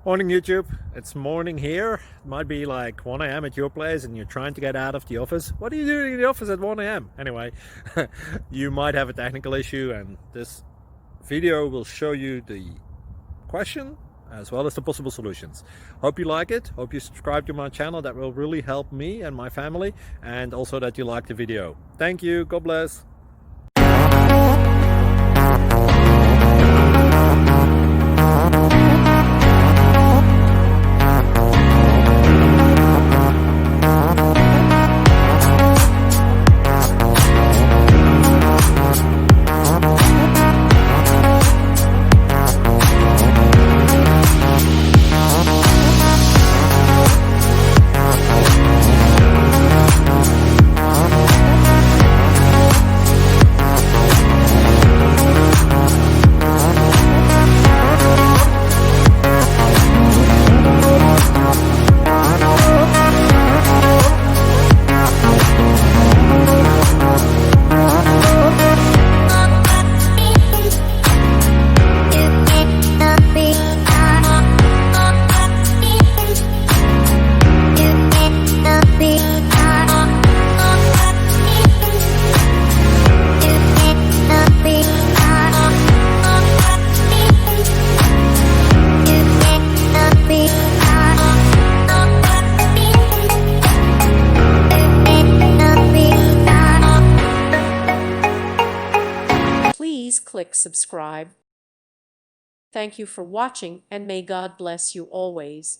Morning YouTube, it's morning here. It might be like 1 a.m. at your place and you're trying to get out of the office. What are you doing in the office at 1 a.m.? Anyway, you might have a technical issue and this video will show you the question as well as the possible solutions. Hope you like it, hope you subscribe to my channel. That will really help me and my family, and also that you like the video. Thank you, God bless. Please click subscribe. Thank you for watching, and may God bless you always.